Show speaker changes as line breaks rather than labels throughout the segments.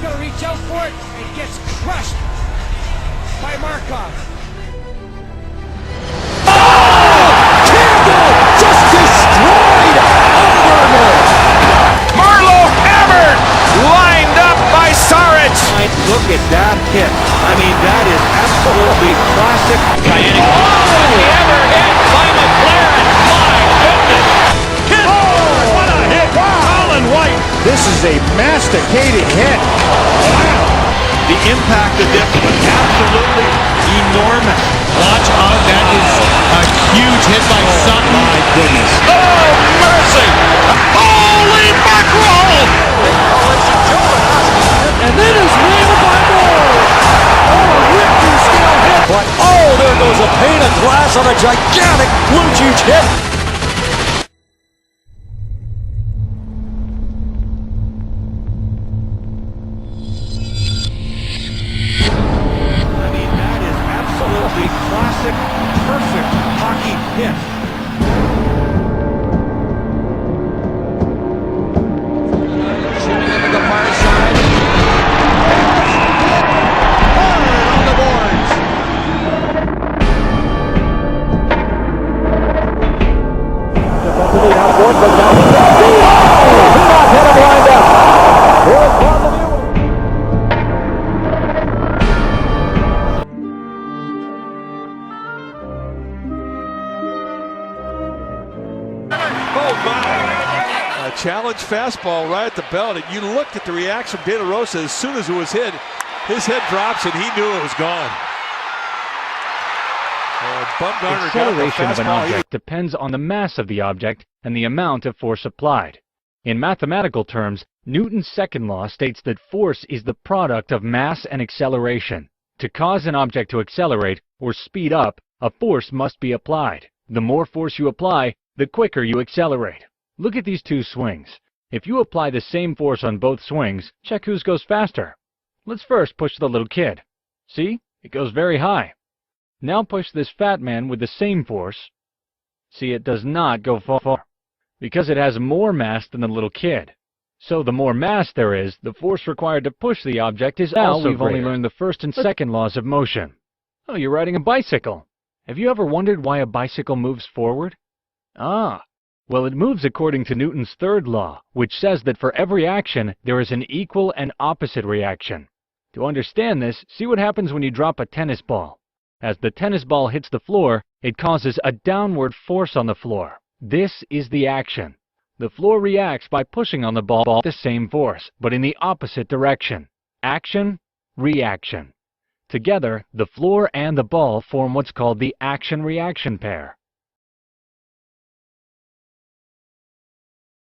He's going to reach out for it and gets crushed by Markov.
Just destroyed
Marlowe hammered, lined up by Saric.
Look at that hit. I mean, that is absolutely classic.
The other hit by McLaren. My goodness.
What a hit. Colin White. This is a masticating hit. Wow.
The impact of this was absolutely enormous.
Watch on, that is a huge hit by Sutton.
My goodness.
Oh, mercy. Holy mackerel.
And then is nailed by Moore. Oh, a Richter scale hit. But, oh, there goes a pane of glass on a gigantic blue huge hit. I mean, that is absolutely classic, perfect hockey hit.
Shooting into the far side. Hard on the boards.
Oh, my. A challenge fastball right at the belt. And you looked at the reaction from De La Rosa as soon as it was hit. His head drops and he knew it was gone.
Acceleration of an object depends on the mass of the object and the amount of force applied. In mathematical terms, Newton's second law states that force is the product of mass and acceleration. To cause an object to accelerate or speed up, a force must be applied. The more force you apply, the quicker you accelerate. Look at these two swings. If you apply the same force on both swings, check whose goes faster. Let's first push the little kid. See? It goes very high. Now push this fat man with the same force. See, it does not go far, because it has more mass than the little kid. So the more mass there is, the force required to push the object is also greater. Now we've only learned the first and second laws of motion. Oh, you're riding a bicycle. Have you ever wondered why a bicycle moves forward? Ah, well, it moves according to Newton's third law, which says that for every action, there is an equal and opposite reaction. To understand this, see what happens when you drop a tennis ball. As the tennis ball hits the floor, it causes a downward force on the floor. This is the action. The floor reacts by pushing on the ball with the same force, but in the opposite direction. Action, reaction. Together, the floor and the ball form what's called the action-reaction pair.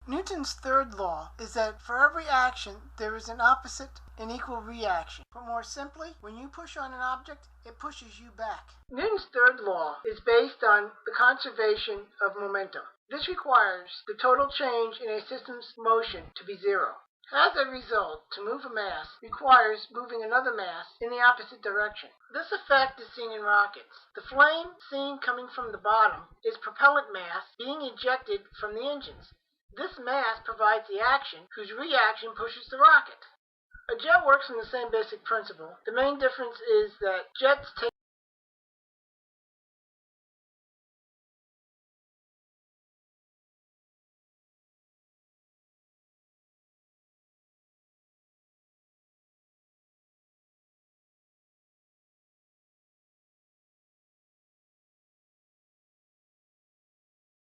Newton's third law is that for every action, there is an opposite and equal reaction. Put more simply, when you push on an object, it pushes you back. Newton's third law is based on the conservation of momentum. This requires the total change in a system's motion to be zero. As a result, to move a mass requires moving another mass in the opposite direction. This effect is seen in rockets. The flame seen coming from the bottom is propellant mass being ejected from the engines. This mass provides the action whose reaction pushes the rocket. A jet works on the same basic principle. The main difference is that jets take